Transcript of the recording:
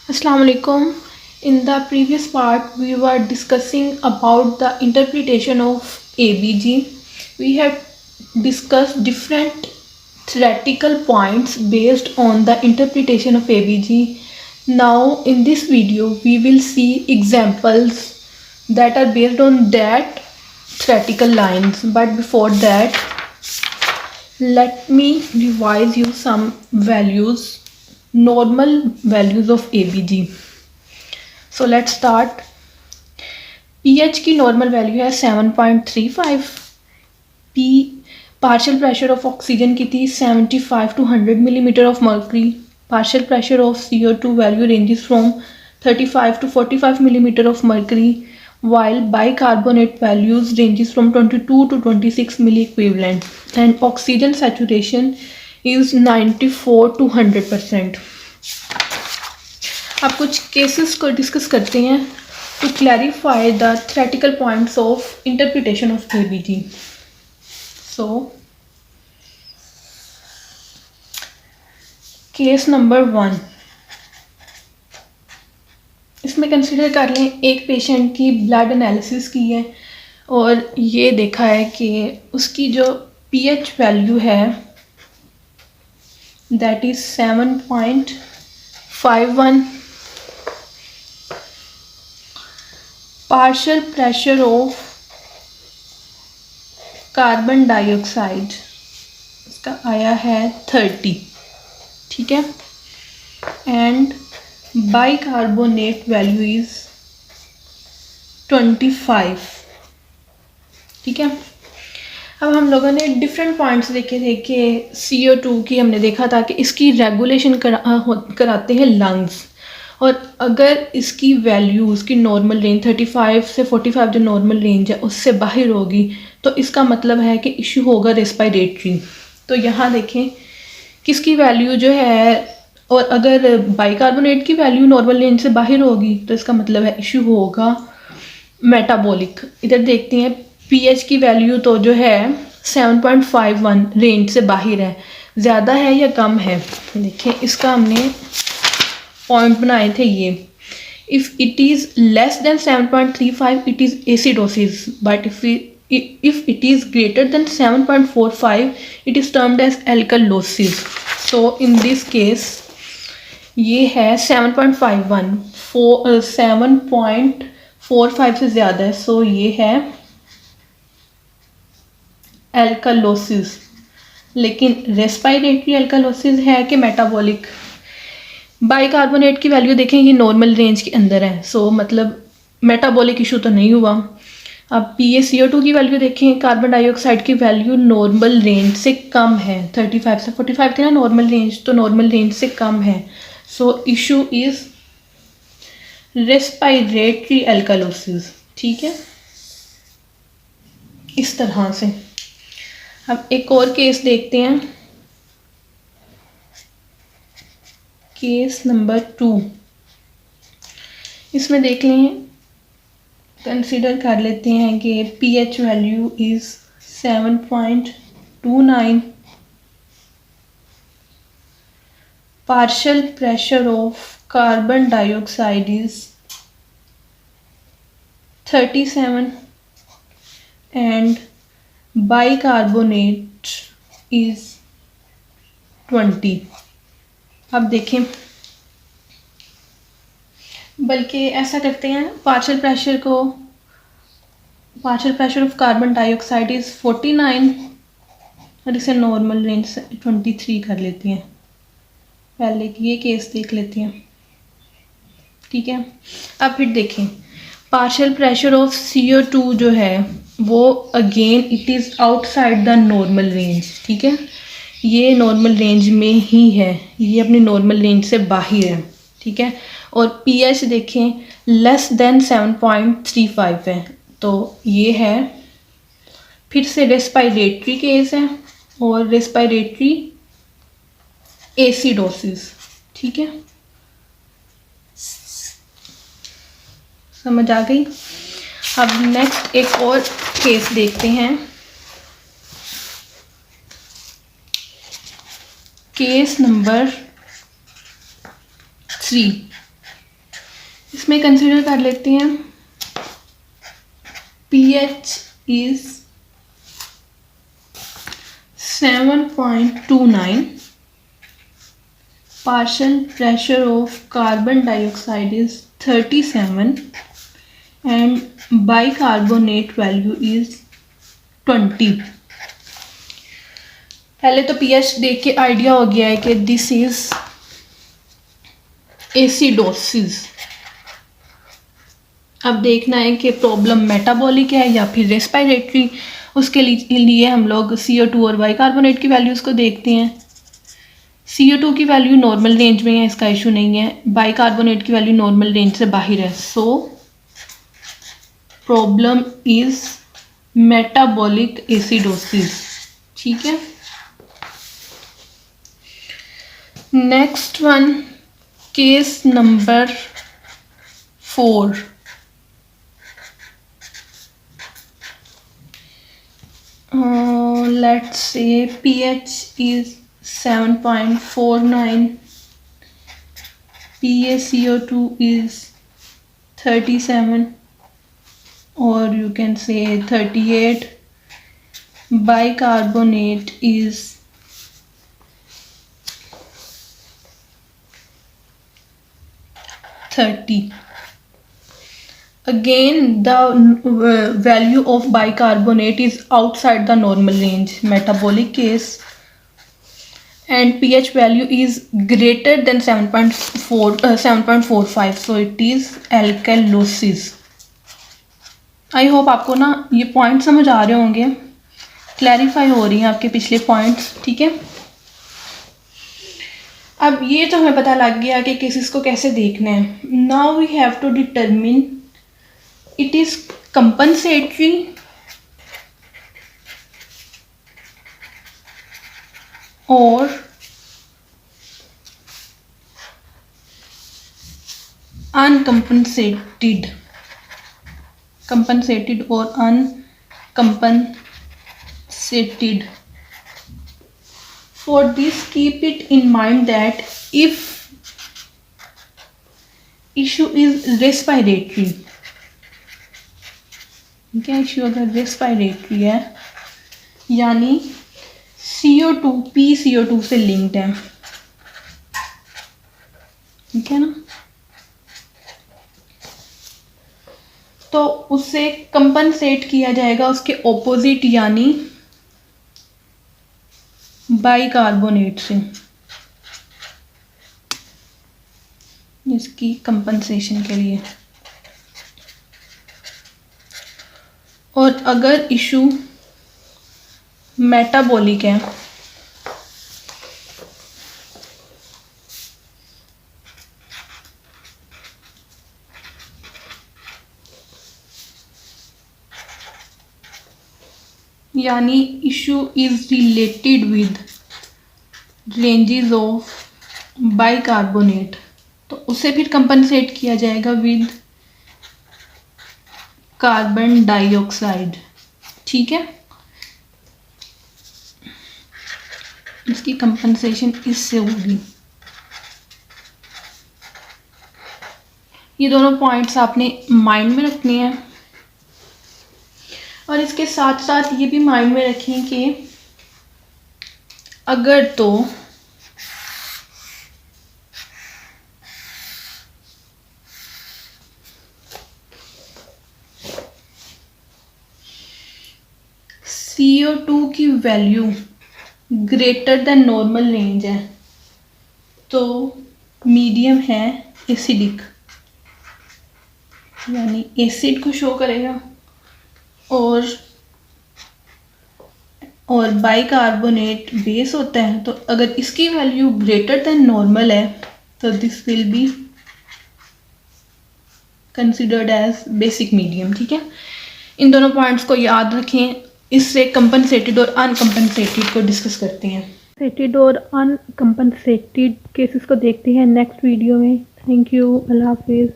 Assalamu alaikum. In the previous part, we were discussing about the interpretation of ABG. We have discussed different theoretical points based on the interpretation of ABG. Now, in this video, we will see examples that are based on that theoretical lines. But before that, let me revise you some values, normal values of ABG. So let's start. pH की normal value है 7.35. P partial pressure of oxygen की थी 75 to 100 millimetre of mercury. Partial pressure of CO2 value ranges from 35 to 45 millimeter of mercury, while bicarbonate values ranges from 22 to 26 milliequivalent, and oxygen saturation is 94 to 100%. अब कुछ cases को discuss करते हैं to clarify the theoretical points of interpretation of ABG. So, case number 1, इसमें consider कर लें एक patient की ब्लड एनालिसिस की है और ये देखा है कि उसकी जो पीएच वैल्यू है that is 7.51. Partial pressure of carbon dioxide इसका आया है 30, ठीक है, एंड बाइकार्बोनेट वैल्यू इज 25, ठीक है. अब हम लोगों ने डिफरेंट पॉइंट्स देखे थे कि CO2 की हमने देखा था कि इसकी रेगुलेशन कराते हैं लंग्स, और अगर इसकी वैल्यू उसकी नॉर्मल रेंज 35 से 45 जो नॉर्मल रेंज है उससे बाहर होगी तो इसका मतलब है कि इशू होगा रेस्पिरेटरी. तो यहाँ देखें किसकी वैल्यू जो है, और अगर बाइकार्बोनेट की वैल्यू नॉर्मल रेंज से बाहर होगी तो इसका मतलब है इशू होगा मेटाबॉलिक. इधर देखते हैं पीएच की वैल्यू तो जो है 7.51 रेंज से बाहर है, ज़्यादा है या कम है. देखें इसका हमने पॉइंट बनाए थे ये. If it is less than 7.35 it is acidosis, but if it is greater than 7.45 it is termed as alkalosis. So in this case ये है 7.51, 7.45 से ज़्यादा है, सो ये है एल्कालोसिस. लेकिन रेस्पिरेटरी एल्कालोसिस है कि मेटाबॉलिक. बाइकार्बोनेट की वैल्यू देखें ये नॉर्मल रेंज के अंदर है, सो मतलब मेटाबॉलिक इशू तो नहीं हुआ. अब PaCO2 की वैल्यू देखें, कार्बन डाइऑक्साइड की वैल्यू नॉर्मल रेंज से कम है, 35 से 45 थी ना नॉर्मल रेंज, तो नॉर्मल रेंज से कम है, सो इशू इज रेस्पिरेटरी एल्कालोसिस, ठीक है, इस तरह से. अब एक और केस देखते हैं, केस नंबर 2. इसमें देख लें, कंसीडर कर लेते हैं कि pH value is 7.29. Partial pressure of carbon dioxide is 37 and bicarbonate is 20. अब देखें, बल्कि ऐसा करते हैं, partial pressure of carbon dioxide is 49 और इसे नॉर्मल रेंज से 23 कर लेते हैं. पहले ये केस देख लेते हैं, ठीक है. अब फिर देखें पार्शियल प्रेशर ऑफ CO2 जो है वो again it is outside the normal range, ठीक है, ये नॉर्मल रेंज में ही है, ये अपनी नॉर्मल रेंज से बाहर है, ठीक है. और पीएच देखें लेस देन 7.35 है, तो ये है फिर से रेस्पिरेटरी केस है और रेस्पिरेटरी एसिडोसिस, ठीक है, समझ आ गई. अब नेक्स्ट एक और केस देखते हैं, केस नंबर 3. इसमें कंसिडर कर लेते हैं pH is 7.29, partial pressure of carbon dioxide is 37 and bicarbonate value is 20। पहले तो pH देख के आइडिया हो गया है कि दिस इज एसिडोसिस। अब देखना है कि प्रॉब्लम मेटाबॉलिक है या फिर रेस्पिरेटरी। उसके लिए हम लोग CO2 और बाइकार्बोनेट की वैल्यूज़ को देखते हैं। CO2 की वैल्यू नॉर्मल रेंज में है, इसका इशू नहीं है। बाइकार्बोनेट की वैल्यू नॉर्मल रेंज से बाहर है। So problem is metabolic acidosis. ठीक है, next one, case number 4। Let's say pH is 7.49, PaCO2 is 37 or you can say 38, bicarbonate is 30. Again, the value of bicarbonate is outside the normal range, metabolic case, and pH value is greater than 7.45, so it is alkalosis. I hope आपको ना ये point समझ आ रहे होंगे, clarify हो रही हैं आपके पिछले पॉइंट्स। ठीक है, अब ये तो हमें पता लग गया कि केसेस को कैसे देखना है। Now we have to determine it is compensatory or uncompensated, compensated or uncompensated. For this, keep it in mind that if issue is respiratory, क्या इशू अगर रेस्पिरेटरी है यानी CO2 PCO2 से लिंक्ड है, ठीक है ना, तो उसे कंपनसेट किया जाएगा उसके ऑपोजिट यानी बाइकार्बोनेट से, इसकी कंपनसेशन के लिए। और अगर इशू मेटाबॉलिक है यानी issue is related with ranges of bicarbonate, तो उसे फिर कंपनसेट किया जाएगा विद कार्बन डाइऑक्साइड। ठीक है, इसकी कंपनसेशन इससे होगी। ये दोनों पॉइंट्स आपने माइंड में रखने हैं और इसके साथ साथ ये भी माइंड में रखें कि अगर तो CO2 की value greater than normal range है तो मीडियम है एसिडिक, यानी एसिड को शो करेगा, और बाइकार्बोनेट बेस होता है, तो अगर इसकी वैल्यू ग्रेटर देन नॉर्मल है तो this will be considered as basic medium. ठीक है, इन दोनों पॉइंट्स को याद रखें। इससे कंपनसेटेड और अनकंपनसेटेड को डिस्कस करते हैं। कंपनसेटेड और अनकंपनसेटेड केसेस को देखते हैं नेक्स्ट वीडियो में। थैंक यू, अल्लाह हाफिज़।